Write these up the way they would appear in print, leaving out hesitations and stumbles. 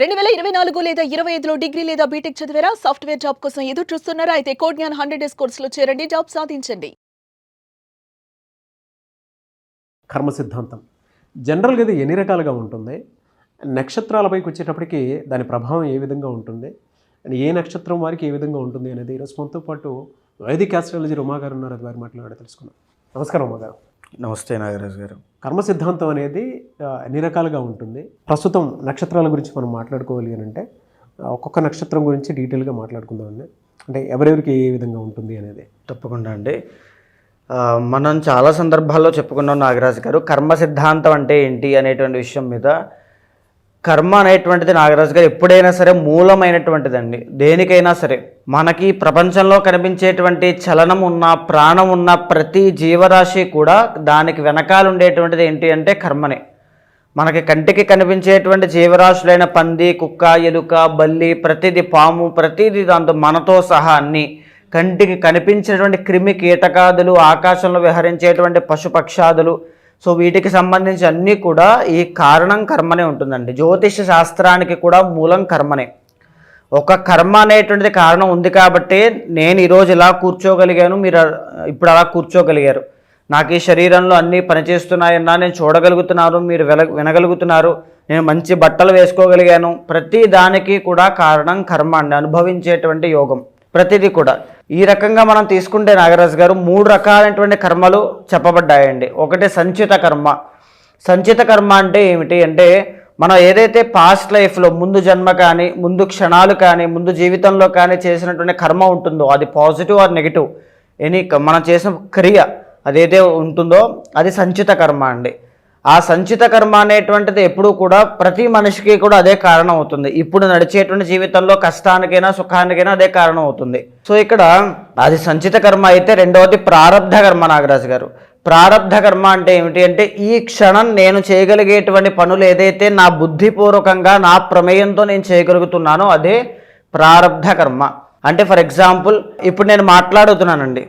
2024 లేదా 25లో డిగ్రీ లేదా బీటెక్ చదివారా? సాఫ్ట్వేర్ జాబ్ కోసం ఎదురు చూస్తున్నారా? అయితే కోడ్ జ్ఞాన్ 100 డేస్ కోర్సులో చేరండి, జాబ్ సాధించండి. కర్మ సిద్ధాంతం జనరల్గా ఇది ఎన్ని రకాలుగా ఉంటుంది, నక్షత్రాలపైకి వచ్చేటప్పటికి దాని ప్రభావం ఏ విధంగా ఉంటుంది, అండ్ ఏ నక్షత్రం వారికి ఏ విధంగా ఉంటుంది అనేది ఈరోజు మనతో పాటు వైదిక్ ఆస్ట్రాలజీ ఉమా గారు ఉన్నారు. అది వారి మాట్లాడే తెలుసుకున్నాం. నమస్కారం ఉమా గారు. నమస్తే నాగరాజు గారు. కర్మ సిద్ధాంతం అనేది ఎన్ని రకాలుగా ఉంటుంది? ప్రస్తుతం నక్షత్రాల గురించి మనం మాట్లాడుకోవాలి అని అంటే ఒక్కొక్క నక్షత్రం గురించి డీటెయిల్గా మాట్లాడుకుందామండి. అంటే ఎవరెవరికి ఏ విధంగా ఉంటుంది అనేది. తప్పకుండా అండి. మనం చాలా సందర్భాల్లో చెప్పుకున్నాం నాగరాజు గారు, కర్మ సిద్ధాంతం అంటే ఏంటి అనేటువంటి విషయం మీద. కర్మ అనేటువంటిది నాగరాజు గారు ఎప్పుడైనా సరే మూలమైనటువంటిదండి. దేనికైనా సరే మనకి ప్రపంచంలో కనిపించేటువంటి చలనం ఉన్న, ప్రాణం ఉన్న ప్రతి జీవరాశి కూడా దానికి వెనకాల ఉండేటువంటిది ఏంటి అంటే కర్మనే. మనకి కంటికి కనిపించేటువంటి జీవరాశులైన పంది, కుక్క, ఎలుక, బల్లి, ప్రతిదీ, పాము, ప్రతిదీ దాంతో మనతో సహా అన్ని కంటికి కనిపించేటువంటి క్రిమి కీటకాదులు, ఆకాశంలో విహరించేటువంటి పశుపక్షాదులు, సో వీటికి సంబంధించి అన్నీ కూడా ఈ కారణం కర్మనే ఉంటుందండి. జ్యోతిష శాస్త్రానికి కూడా మూలం కర్మనే. ఒక కర్మ అనేటువంటిది కారణం ఉంది కాబట్టి నేను ఈరోజు ఇలా కూర్చోగలిగాను, మీరు ఇప్పుడు అలా కూర్చోగలిగారు. నాకు ఈ శరీరంలో అన్నీ పనిచేస్తున్నాయన్నా నేను చూడగలుగుతున్నాను, మీరు వినగలుగుతున్నారు, నేను మంచి బట్టలు వేసుకోగలిగాను. ప్రతి దానికి కూడా కారణం కర్మ అండి, అనుభవించేటువంటి యోగం ప్రతిదీ కూడా. ఈ రకంగా మనం తీసుకుంటే నాగరాజు గారు 3 రకాలైనటువంటి కర్మలు చెప్పబడ్డాయండి. ఒకటి సంచిత కర్మ. సంచిత కర్మ అంటే ఏమిటి అంటే మనం ఏదైతే పాస్ట్ లైఫ్లో ముందు జన్మ కానీ, ముందు క్షణాలు కానీ, ముందు జీవితంలో కానీ చేసినటువంటి కర్మ ఉంటుందో అది పాజిటివ్ ఆర్ నెగిటివ్ ఎనీ మనం చేసిన క్రియ అదైతే ఉంటుందో అది సంచిత కర్మ అండి. ఆ సంచిత కర్మ అనేటువంటిది ఎప్పుడూ కూడా ప్రతి మనిషికి కూడా అదే కారణం అవుతుంది. ఇప్పుడు నడిచేటువంటి జీవితంలో కష్టానికైనా సుఖానికైనా అదే కారణం అవుతుంది. సో ఇక్కడ అది సంచిత కర్మ అయితే, రెండవది ప్రారబ్ధ కర్మ నాగరాజు గారు. ప్రారబ్ధ కర్మ అంటే ఏమిటి అంటే ఈ క్షణం నేను చేయగలిగేటువంటి పనులు ఏదైతే నా బుద్ధిపూర్వకంగా నా ప్రమేయంతో నేను చేయగలుగుతున్నానో అదే ప్రారబ్ధ కర్మ. అంటే ఫర్ ఎగ్జాంపుల్ ఇప్పుడు నేను మాట్లాడుతున్నానండి,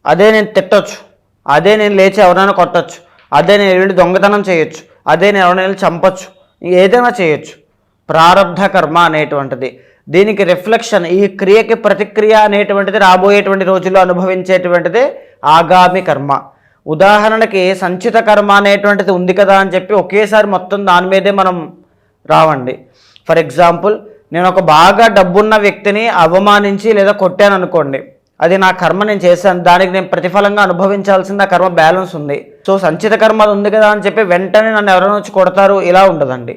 అదే నేను తిట్టొచ్చు, అదే నేను లేచి ఎవరైనా కొట్టచ్చు, అదే నేను వెళ్ళి దొంగతనం చేయొచ్చు, అదే నేను ఎవరైనా వెళ్ళి చంపచ్చు, ఏదైనా చేయొచ్చు. ప్రారబ్ధ కర్మ అనేటువంటిది దీనికి రిఫ్లెక్షన్, ఈ క్రియకి ప్రతిక్రియ అనేటువంటిది రాబోయేటువంటి రోజుల్లో అనుభవించేటువంటిది ఆగామి కర్మ. ఉదాహరణకి సంచిత కర్మ అనేటువంటిది ఉంది కదా అని చెప్పి ఒకేసారి మొత్తం దాని మీదే మనం రావండి. ఫర్ ఎగ్జాంపుల్ నేను ఒక బాగా డబ్బున్న వ్యక్తిని అవమానించి లేదా కొట్టాను అనుకోండి, అది నా కర్మ, నేను చేశాను, దానికి నేను ప్రతిఫలంగా అనుభవించాల్సింది ఆ కర్మ బ్యాలెన్స్ ఉంది. సో సంచిత కర్మ అది ఉంది కదా అని చెప్పి వెంటనే నన్ను ఎవరైనా వచ్చి కొడతారు ఇలా ఉండదండి.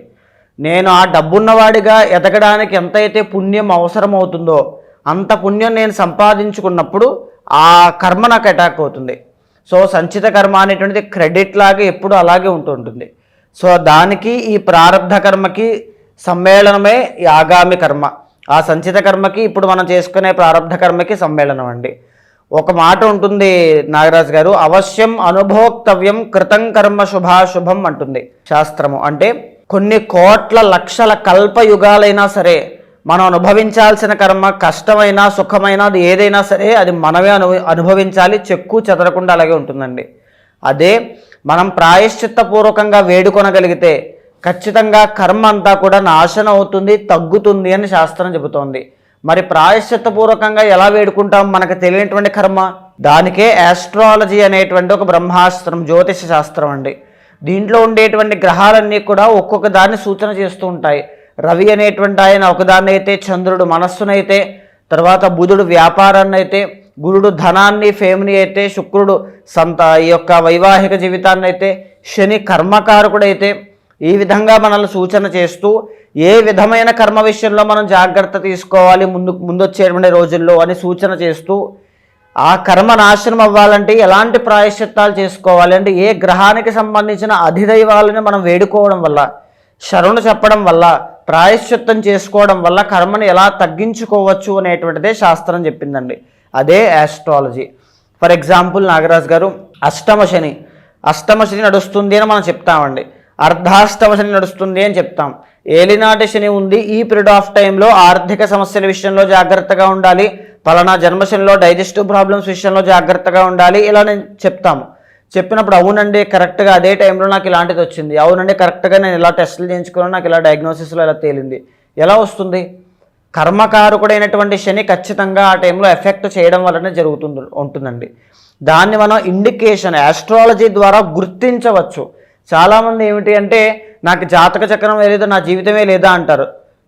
నేను ఆ డబ్బున్నవాడిగా ఎదగడానికి ఎంతైతే పుణ్యం అవసరం అవుతుందో అంత పుణ్యం నేను సంపాదించుకున్నప్పుడు ఆ కర్మ నాకు అటాక్ అవుతుంది. సో సంచిత కర్మ అనేటువంటిది క్రెడిట్ లాగా ఎప్పుడు అలాగే ఉంటుంటుంది. సో దానికి ఈ ప్రారబ్ధ కర్మకి సమ్మేళనమే ఈ ఆగామి కర్మ. ఆ సంచిత కర్మకి ఇప్పుడు మనం చేసుకునే ప్రారబ్ధ కర్మకి సమ్మేళనం అండి. ఒక మాట ఉంటుంది నాగరాజు గారు, అవశ్యం అనుభోక్తవ్యం కృతం కర్మ శుభాశుభం అంటుంది శాస్త్రము. అంటే కొన్ని కోట్ల లక్షల కల్పయుగాలైనా సరే మనం అనుభవించాల్సిన కర్మ కష్టమైనా సుఖమైనా అది ఏదైనా సరే అది మనమే అనుభవించాలి, చెక్కు చెదరకుండా అలాగే ఉంటుందండి. అదే మనం ప్రాయశ్చిత్తపూర్వకంగా వేడుకొనగలిగితే ఖచ్చితంగా కర్మ అంతా కూడా నాశనం అవుతుంది, తగ్గుతుంది అని శాస్త్రం చెబుతోంది. మరి ప్రాయశ్చిత్తపూర్వకంగా ఎలా వేడుకుంటాం? మనకు తెలియనటువంటి కర్మ. దానికే ఆస్ట్రాలజీ అనేటువంటి ఒక బ్రహ్మాస్త్రం, జ్యోతిష శాస్త్రం అండి. దీంట్లో ఉండేటువంటి గ్రహాలన్నీ కూడా ఒక్కొక్క దాన్ని సూచన చేస్తూ ఉంటాయి. రవి అనేటువంటి ఆయన ఒకదాన్ని అయితే, చంద్రుడు మనస్సునైతే, తర్వాత బుధుడు వ్యాపారాన్ని అయితే, గురుడు ధనాన్ని ఫేమ్ని అయితే, శుక్రుడు ఈ యొక్క వైవాహిక జీవితాన్ని అయితే, శని కర్మకారకుడైతే, ఈ విధంగా మనల్ని సూచన చేస్తూ ఏ విధమైన కర్మ విషయంలో మనం జాగ్రత్త తీసుకోవాలి ముందొచ్చేటువంటి రోజుల్లో అని సూచన చేస్తూ ఆ కర్మ నాశనం అవ్వాలంటే ఎలాంటి ప్రాయశ్చిత్తాలు చేసుకోవాలి అంటే ఏ గ్రహానికి సంబంధించిన అధిదైవాలని మనం వేడుకోవడం వల్ల, శరణు చెప్పడం వల్ల, ప్రాయశ్చిత్తం చేసుకోవడం వల్ల కర్మను ఎలా తగ్గించుకోవచ్చు అనేటువంటిదే శాస్త్రం చెప్పిందండి. అదే ఆస్ట్రాలజీ. ఫర్ ఎగ్జాంపుల్ నాగరాజు గారు, అష్టమ శని నడుస్తుంది అని మనం చెప్తామండి. అర్ధాష్టమ శని నడుస్తుంది అని చెప్తాం. ఏలినాటి శని ఉంది, ఈ పీరియడ్ ఆఫ్ టైంలో ఆర్థిక సమస్యల విషయంలో జాగ్రత్తగా ఉండాలి, పలానా జన్మశనిలో డైజెస్టివ్ ప్రాబ్లమ్స్ విషయంలో జాగ్రత్తగా ఉండాలి, ఇలా నేను చెప్తాము. చెప్పినప్పుడు అవునండి కరెక్ట్గా అదే టైంలో నాకు ఇలాంటిది వచ్చింది, అవునండి కరెక్ట్గా నేను ఇలా టెస్టులు చేయించుకున్నాను, నాకు ఇలా డయాగ్నోసిస్లో ఇలా తేలింది. ఎలా వస్తుంది? కర్మకారకుడైనటువంటి శని ఖచ్చితంగా ఆ టైంలో ఎఫెక్ట్ చేయడం వల్లనే ఉంటుందండి. దాన్ని మనం ఇండికేషన్ ఆస్ట్రాలజీ ద్వారా గుర్తించవచ్చు. చాలామంది ఏమిటి అంటే నాకు జాతక చక్రం లేదు, నా జీవితమే లేదా అంటారు.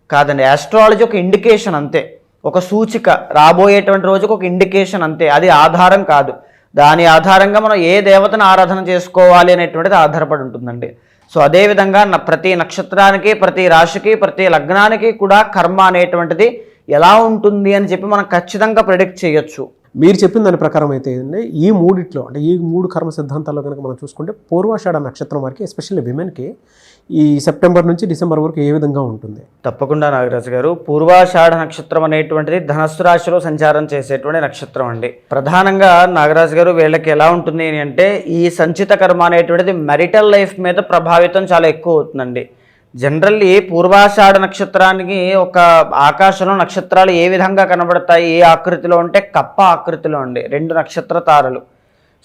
కాదండి, ఆస్ట్రాలజీ ఒక ఇండికేషన్ అంతే, ఒక సూచిక, రాబోయేటువంటి రోజుకు ఒక ఇండికేషన్ అంతే, అది ఆధారం కాదు. దాని ఆధారంగా మనం ఏ దేవతను ఆరాధన చేసుకోవాలి అనేటువంటిది ఆధారపడి ఉంటుందండి. సో అదేవిధంగా ప్రతి నక్షత్రానికి, ప్రతి రాశికి, ప్రతి లగ్నానికి కూడా కర్మ అనేటువంటిది ఎలా ఉంటుంది అని చెప్పి మనం ఖచ్చితంగా ప్రెడిక్ట్ చేయొచ్చు. మీరు చెప్పిన దాని ప్రకారం అయితే ఈ మూడిట్లో అంటే ఈ 3 కర్మ సిద్ధాంతాల్లో కనుక మనం చూసుకుంటే పూర్వాషాఢ నక్షత్రం వరకు ఎస్పెషల్లీ విమెన్కి ఈ సెప్టెంబర్ నుంచి డిసెంబర్ వరకు ఏ విధంగా ఉంటుంది? తప్పకుండా నాగరాజు గారు, పూర్వాషాఢ నక్షత్రం అనేటువంటిది ధనస్సు రాశిలో సంచారం చేసేటువంటి నక్షత్రం అండి. ప్రధానంగా నాగరాజు గారు వీళ్ళకి ఎలా ఉంటుంది అంటే ఈ సంచిత కర్మ అనేటువంటిది మ్యారిటల్ లైఫ్ మీద ప్రభావితం చాలా ఎక్కువ అవుతుందండి. జనరల్లీ పూర్వాషాఢ నక్షత్రానికి ఒక ఆకాశంలో నక్షత్రాలు ఏ విధంగా కనబడతాయి, ఏ ఆకృతిలో అంటే కప్ప ఆకృతిలో అండి, 2 నక్షత్ర తారలు.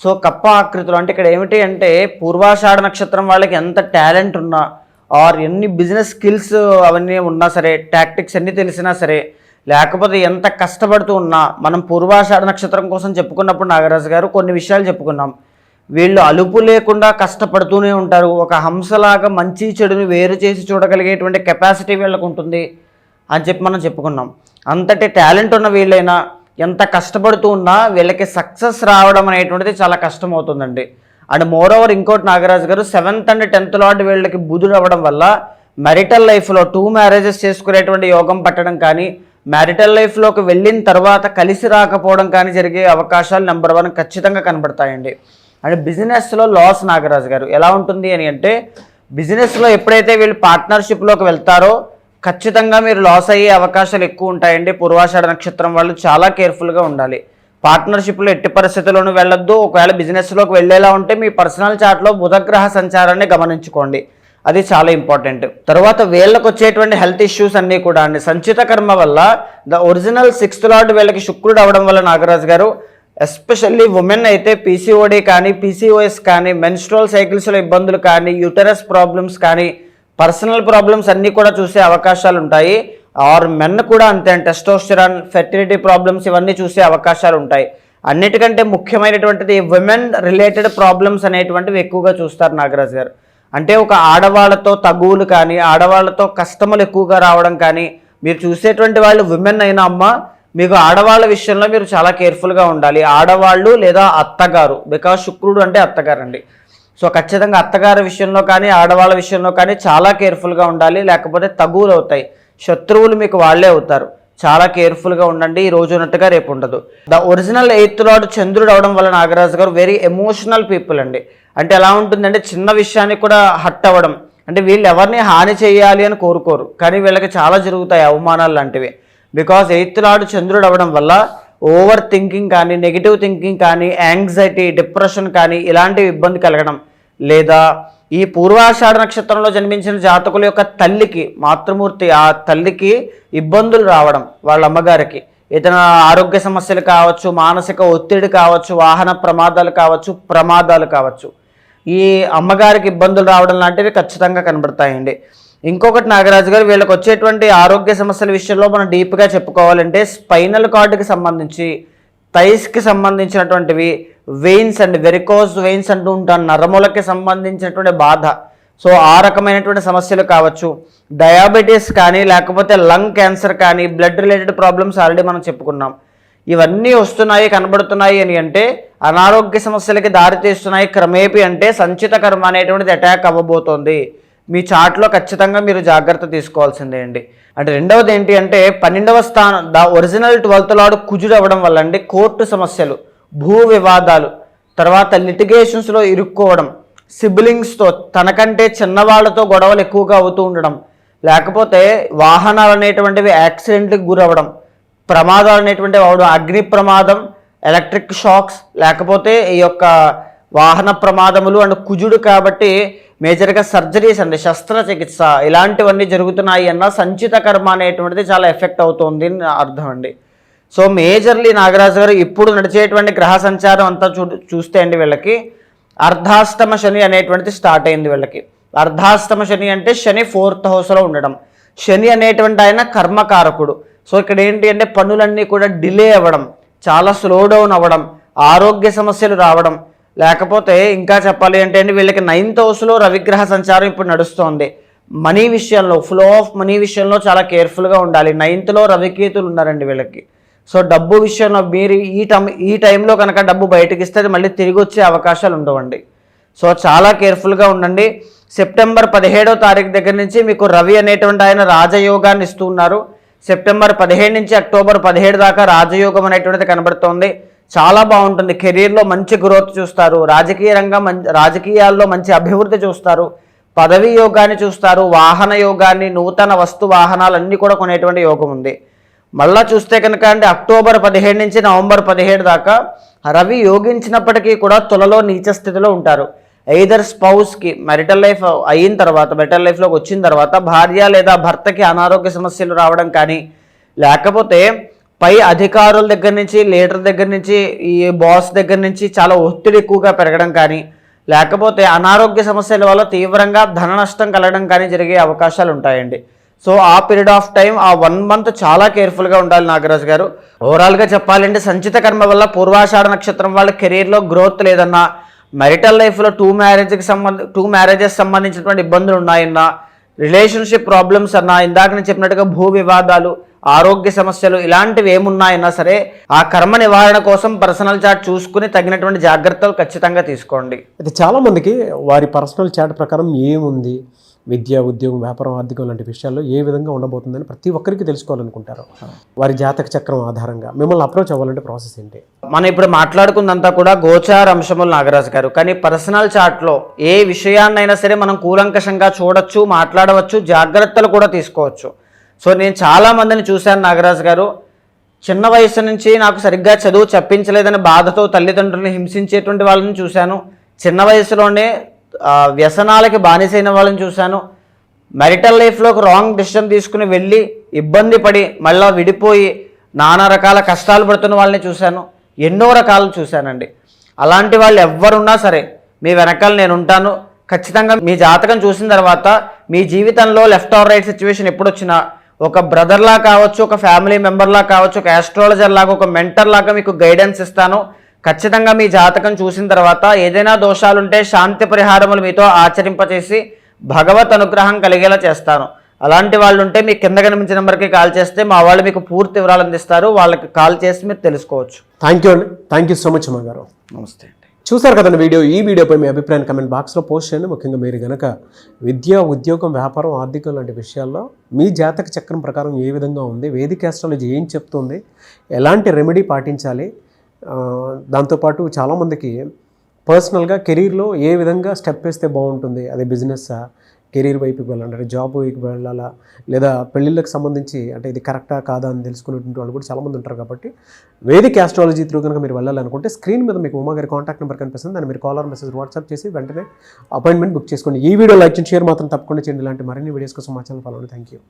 సో కప్ప ఆకృతిలో అంటే ఇక్కడ ఏమిటి అంటే పూర్వాషాఢ నక్షత్రం వాళ్ళకి ఎంత టాలెంట్ ఉన్నా ఆర్ ఎన్ని బిజినెస్ స్కిల్స్ అవన్నీ ఉన్నా సరే, టాక్టిక్స్ అన్నీ తెలిసినా సరే, లేకపోతే ఎంత కష్టపడుతూ ఉన్నా, మనం పూర్వాషాఢ నక్షత్రం కోసం చెప్పుకున్నప్పుడు నాగరాజు గారు కొన్ని విషయాలు చెప్పుకున్నాం. వీళ్ళు అలుపు లేకుండా కష్టపడుతూనే ఉంటారు. ఒక హంసలాగా మంచి చెడుని వేరు చేసి చూడగలిగేటువంటి కెపాసిటీ వీళ్ళకు ఉంటుంది అని చెప్పి మనం చెప్పుకున్నాం. అంతటి టాలెంట్ ఉన్న వీళ్ళైనా ఎంత కష్టపడుతూ ఉన్నా వీళ్ళకి సక్సెస్ రావడం అనేటువంటిది చాలా కష్టం అవుతుందండి. అండ్ మోర్ ఓవర్ ఇంకోటి నాగరాజు గారు, 7th and 10th లార్డ్ వీళ్ళకి బుధుడు అవ్వడం వల్ల మ్యారిటల్ లైఫ్లో 2 మ్యారేజెస్ చేసుకునేటువంటి యోగం పట్టడం కానీ, మ్యారిటల్ లైఫ్లోకి వెళ్ళిన తర్వాత కలిసి రాకపోవడం కానీ జరిగే అవకాశాలు నెంబర్ 1 ఖచ్చితంగా కనబడతాయండి. అండ్ బిజినెస్లో లాస్ నాగరాజు గారు ఎలా ఉంటుంది అని అంటే, బిజినెస్లో ఎప్పుడైతే వీళ్ళు పార్ట్నర్షిప్లోకి వెళ్తారో ఖచ్చితంగా మీరు లాస్ అయ్యే అవకాశాలు ఎక్కువ ఉంటాయండి. పూర్వాషాఢ నక్షత్రం వాళ్ళు చాలా కేర్ఫుల్గా ఉండాలి. పార్ట్నర్షిప్లో ఎట్టి పరిస్థితుల్లోనూ వెళ్ళొద్దు. ఒకవేళ బిజినెస్లోకి వెళ్ళేలా ఉంటే మీ పర్సనల్ చార్ట్లో బుధగ్రహ సంచారాన్ని గమనించుకోండి, అది చాలా ఇంపార్టెంట్. తర్వాత వీళ్ళకి వచ్చేటువంటి హెల్త్ ఇష్యూస్ అన్నీ కూడా అండి సంచిత కర్మ వల్ల, ద ఒరిజినల్ 6th లార్డ్ వీళ్ళకి శుక్రుడు అవడం వల్ల నాగరాజు గారు, ఎస్పెషల్లీ ఉమెన్ అయితే పీసీఓడి కానీ, పీసీఓఎస్ కానీ, మెన్స్ట్రువల్ సైకిల్స్లో ఇబ్బందులు కానీ, యూటరస్ ప్రాబ్లమ్స్ కానీ, పర్సనల్ ప్రాబ్లమ్స్ అన్నీ కూడా చూసే అవకాశాలు ఉంటాయి. ఆర్ మెన్ కూడా అంతే, టెస్టోస్టెరాన్, ఫెర్టిలిటీ ప్రాబ్లమ్స్ ఇవన్నీ చూసే అవకాశాలు ఉంటాయి. అన్నిటికంటే ముఖ్యమైనటువంటిది విమెన్ రిలేటెడ్ ప్రాబ్లమ్స్ అనేటువంటివి ఎక్కువగా చూస్తారు నాగరాజు గారు. అంటే ఒక ఆడవాళ్ళతో తగువులు కానీ, ఆడవాళ్ళతో కష్టములు ఎక్కువగా రావడం కానీ, మీరు చూసేటువంటి వాళ్ళు విమెన్ అయినా అమ్మ, మీకు ఆడవాళ్ళ విషయంలో మీరు చాలా కేర్ఫుల్గా ఉండాలి. ఆడవాళ్ళు లేదా అత్తగారు, బికాజ్ శుక్రుడు అంటే అత్తగారు అండి. సో ఖచ్చితంగా అత్తగారి విషయంలో కానీ, ఆడవాళ్ళ విషయంలో కానీ చాలా కేర్ఫుల్గా ఉండాలి, లేకపోతే తగువులు అవుతాయి. శత్రువులు మీకు వాళ్ళే అవుతారు. చాలా కేర్ఫుల్గా ఉండండి. ఈ రోజు ఉన్నట్టుగా రేపు ఉండదు. ద ఒరిజినల్ 8th లార్డ్ చంద్రుడు అవడం వల్ల నాగరాజు గారు వెరీ ఎమోషనల్ పీపుల్ అండి. అంటే ఎలా ఉంటుందంటే చిన్న విషయానికి కూడా హట్ అవ్వడం, అంటే వీళ్ళు ఎవరిని హాని చేయాలి అని కోరుకోరు, కానీ వీళ్ళకి చాలా జరుగుతాయి అవమానాలు లాంటివి. బికాజ్ 8th లార్డ్ చంద్రుడు అవ్వడం వల్ల ఓవర్ థింకింగ్ కానీ, నెగిటివ్ థింకింగ్ కానీ, యాంగ్జైటీ, డిప్రెషన్ కానీ ఇలాంటి ఇబ్బంది కలగడం, లేదా ఈ పూర్వాషాఢ నక్షత్రంలో జన్మించిన జాతకుల యొక్క తల్లికి, మాతృమూర్తి ఆ తల్లికి ఇబ్బందులు రావడం, వాళ్ళ అమ్మగారికి ఏదైనా ఆరోగ్య సమస్యలు కావచ్చు, మానసిక ఒత్తిడి కావచ్చు, వాహన ప్రమాదాలు కావచ్చు, ఈ అమ్మగారికి ఇబ్బందులు రావడం లాంటివి ఖచ్చితంగా కనబడతాయండి. ఇంకొకటి నాగరాజు గారు, వీళ్ళకి వచ్చేటువంటి ఆరోగ్య సమస్యల విషయంలో మనం డీప్గా చెప్పుకోవాలంటే స్పైనల్ కార్డుకి సంబంధించి, థైస్కి సంబంధించినటువంటివి, వెయిన్స్ అండ్ వెరికోజ్ వెయిన్స్ అంటూ ఉంటాను, నరములకి సంబంధించినటువంటి బాధ. సో ఆ రకమైనటువంటి సమస్యలు కావచ్చు, డయాబెటీస్ కానీ, లేకపోతే లంగ్ క్యాన్సర్ కానీ, బ్లడ్ రిలేటెడ్ ప్రాబ్లమ్స్ ఆల్రెడీ మనం చెప్పుకున్నాం. ఇవన్నీ వస్తున్నాయి, కనబడుతున్నాయి అని అంటే అనారోగ్య సమస్యలకి దారితీస్తున్నాయి క్రమేపీ అంటే సంచిత కర్మ అనేటువంటిది అటాక్ అవ్వబోతోంది. మీ చార్ట్లో ఖచ్చితంగా మీరు జాగ్రత్త తీసుకోవాల్సిందే అండి. అంటే రెండవది ఏంటి అంటే 12వ స్థానం, ద ఒరిజినల్ 12th లార్డ్ కుజుడు అవ్వడం వల్ల అండి కోర్టు సమస్యలు, భూ వివాదాలు, తర్వాత లిటిగేషన్స్లో ఇరుక్కోవడం, సిబ్లింగ్స్తో తనకంటే చిన్నవాళ్లతో గొడవలు ఎక్కువగా అవుతూ ఉండడం, లేకపోతే వాహనాలు అనేటువంటివి యాక్సిడెంట్కి గురవ్వడం, ప్రమాదాలు అనేటువంటివి అవడం, అగ్ని ప్రమాదం, ఎలక్ట్రిక్ షాక్స్, లేకపోతే ఈ యొక్క వాహన ప్రమాదములు. అండ్ కుజుడు కాబట్టి మేజర్గా సర్జరీస్ అండి, శస్త్రచికిత్స ఇలాంటివన్నీ జరుగుతున్నాయి అన్న సంచిత కర్మ అనేటువంటిది చాలా ఎఫెక్ట్ అవుతుంది అని అర్థం అండి. సో మేజర్లీ నాగరాజు గారు ఇప్పుడు నడిచేటువంటి గ్రహ సంచారం అంతా చూస్తే అండి వీళ్ళకి అర్ధాష్టమ శని అనేటువంటిది స్టార్ట్ అయింది వీళ్ళకి. అర్ధాష్టమ శని అంటే శని 4th హౌస్లో ఉండడం. శని అనేటువంటి ఆయన కర్మకారకుడు. సో ఇక్కడ ఏంటి అంటే పనులన్నీ కూడా డిలే అవ్వడం, చాలా స్లో డౌన్ అవ్వడం, ఆరోగ్య సమస్యలు రావడం, లేకపోతే ఇంకా చెప్పాలి అంటే వీళ్ళకి 9th హౌస్లో రవిగ్రహ సంచారం ఇప్పుడు నడుస్తోంది. మనీ విషయంలో, ఫ్లో ఆఫ్ మనీ విషయంలో చాలా కేర్ఫుల్గా ఉండాలి. 9thలో రవికేతులు ఉన్నారండి వీళ్ళకి. సో డబ్బు విషయంలో మీరు ఈ టైంలో కనుక డబ్బు బయటకి ఇస్తే అది మళ్ళీ తిరిగి వచ్చే అవకాశాలు ఉండవండి. సో చాలా కేర్ఫుల్గా ఉండండి. సెప్టెంబర్ 17వ తారీఖు దగ్గర నుంచి మీకు రవి అనేటువంటి ఆయన రాజయోగాన్ని ఇస్తూ ఉన్నారు. సెప్టెంబర్ 17 నుంచి అక్టోబర్ 17 దాకా రాజయోగం అనేటువంటిది కనబడుతోంది. చాలా బాగుంటుంది. కెరీర్లో మంచి గ్రోత్ చూస్తారు, రాజకీయాల్లో మంచి అభివృద్ధి చూస్తారు, పదవీ యోగాన్ని చూస్తారు, వాహన యోగాన్ని, నూతన వస్తు వాహనాలన్నీ కూడా కొనేటువంటి యోగం ఉంది. మళ్ళా చూస్తే కనుక అక్టోబర్ 17 నుంచి నవంబర్ 17 దాకా రవి యోగించినప్పటికీ కూడా తులలో నీచ స్థితిలో ఉంటారు. ఎయిదర్ స్పౌస్కి మెరిటల్ లైఫ్ అయిన తర్వాత, మెరిటల్ లైఫ్లోకి వచ్చిన తర్వాత భార్య లేదా భర్తకి అనారోగ్య సమస్యలు రావడం కానీ, లేకపోతే పై అధికారుల దగ్గర నుంచి, లీడర్ దగ్గర నుంచి, ఈ బాస్ దగ్గర నుంచి చాలా ఒత్తిడి ఎక్కువగా పెరగడం కానీ, లేకపోతే అనారోగ్య సమస్యల వల్ల తీవ్రంగా ధన నష్టం కలగడం కానీ జరిగే అవకాశాలు ఉంటాయండి. సో ఆ పీరియడ్ ఆఫ్ టైం, ఆ 1 month చాలా కేర్ఫుల్గా ఉండాలి నాగరాజు గారు. ఓవరాల్గా చెప్పాలంటే సంచిత కర్మ వల్ల పూర్వాషాఢ నక్షత్రం వాళ్ళ కెరీర్లో గ్రోత్ లేదన్నా, మెరిటల్ లైఫ్లో 2 మ్యారేజెస్ సంబంధించినటువంటి ఇబ్బందులు ఉన్నాయన్నా, రిలేషన్షిప్ ప్రాబ్లమ్స్ అన్నా, ఇందాక నేను చెప్పినట్టుగా భూ వివాదాలు, ఆరోగ్య సమస్యలు ఇలాంటివి ఏమున్నాయన్నా సరే ఆ కర్మ నివారణ కోసం పర్సనల్ చార్ట్ చూసుకుని తగినటువంటి జాగ్రత్తలు ఖచ్చితంగా తీసుకోండి. అయితే చాలామందికి వారి పర్సనల్ చార్ట్ ప్రకారం ఏముంది, విద్య, ఉద్యోగం, వ్యాపారం, ఆర్థికం లాంటి విషయాల్లో ఏ విధంగా ఉండబోతుందని ప్రతి ఒక్కరికి తెలుసుకోవాలనుకుంటారు. వారి జాతక చక్రం ఆధారంగా మిమ్మల్ని అప్రోచ్ అవ్వాలంటే ప్రాసెస్ ఏంటి? మనం ఇప్పుడు మాట్లాడుకుందంతా కూడా గోచార అంశములు నాగరాజు గారు. కానీ పర్సనల్ చార్ట్లో ఏ విషయాన్నైనా సరే మనం కూలంకషంగా చూడొచ్చు, మాట్లాడవచ్చు, జాగ్రత్తలు కూడా తీసుకోవచ్చు. సో నేను చాలామందిని చూశాను నాగరాజు గారు. చిన్న వయసు నుంచి నాకు సరిగ్గా చదువు చెప్పించలేదని బాధతో తల్లిదండ్రులను హింసించేటువంటి వాళ్ళని చూశాను. చిన్న వయసులోనే వ్యసనాలకి బానిసైన వాళ్ళని చూశాను. మెరిటల్ లైఫ్లోకి రాంగ్ డెసిషన్ తీసుకుని వెళ్ళి ఇబ్బంది పడి మళ్ళీ విడిపోయి నానా రకాల కష్టాలు పడుతున్న వాళ్ళని చూశాను. ఎన్నో రకాలు చూశానండి. అలాంటి వాళ్ళు ఎవరున్నా సరే మీ వెనకాల నేను ఉంటాను. ఖచ్చితంగా మీ జాతకం చూసిన తర్వాత మీ జీవితంలో లెఫ్ట్ ఆర్ రైట్ సిచ్యువేషన్ ఎప్పుడు వచ్చినా ఒక బ్రదర్లా కావచ్చు, ఒక ఫ్యామిలీ మెంబర్లా కావచ్చు, ఒక ఆస్ట్రాలజర్ లాగా, ఒక మెంటర్ లాగా మీకు గైడెన్స్ ఇస్తాను. ఖచ్చితంగా మీ జాతకం చూసిన తర్వాత ఏదైనా దోషాలుంటే శాంతి పరిహారములు మీతో ఆచరింపచేసి భగవత్ అనుగ్రహం కలిగేలా చేస్తాను. అలాంటి వాళ్ళు ఉంటే మీ కింద కనిపించిన నెంబర్కి కాల్ చేస్తే మా వాళ్ళు మీకు పూర్తి వివరాలు అందిస్తారు. వాళ్ళకి కాల్ చేసి మీరు తెలుసుకోవచ్చు. థ్యాంక్ యూ అండి. థ్యాంక్ యూ సో మచ్ అమ్మ గారు. నమస్తే అండి. చూసారు కదండి వీడియో. ఈ వీడియోపై మీ అభిప్రాయాన్ని కమెంట్ బాక్స్లో పోస్ట్ చేయండి. ముఖ్యంగా మీరు కనుక విద్య, ఉద్యోగం, వ్యాపారం, ఆర్థికం లాంటి విషయాల్లో మీ జాతక చక్రం ప్రకారం ఏ విధంగా ఉంది, వేదిక ఆస్ట్రాలజీ ఏం చెప్తుంది, ఎలాంటి రెమెడీ పాటించాలి, దాంతోపాటు చాలామందికి పర్సనల్గా కెరీర్లో ఏ విధంగా స్టెప్ వేస్తే బాగుంటుంది, అదే బిజినెస్సా, కెరీర్ వైపుకి వెళ్ళాలంటే జాబ్ వైపుకి వెళ్ళాలా, లేదా పెళ్ళిళ్ళకి సంబంధించి అంటే ఇది కరెక్టా కాదా అని తెలుసుకునేటువంటి వాళ్ళు కూడా చాలామంది ఉంటారు. కాబట్టి వేదిక ఆస్ట్రాలజీ త్రూ కనుక మీరు వెళ్ళాలనుకుంటే స్క్రీన్ మీద మీకు ఉమా గారి కాంటాక్ట్ నెంబర్ కనిపిస్తుంది. దాన్ని మీరు కాల్ ఆర్ మెసేజ్ వాట్సాప్ చేసి వెంటనే అపాయింట్మెంట్ బుక్ చేసుకోండి. ఈ వీడియో లైక్ చేయండి, షేర్ మాత్రం తప్పకుండా చేయండి. ఇలాంటి మరిన్ని వీడియోస్ కోసం మా ఛానల్ ఫాలో అవ్వండి. Thank you.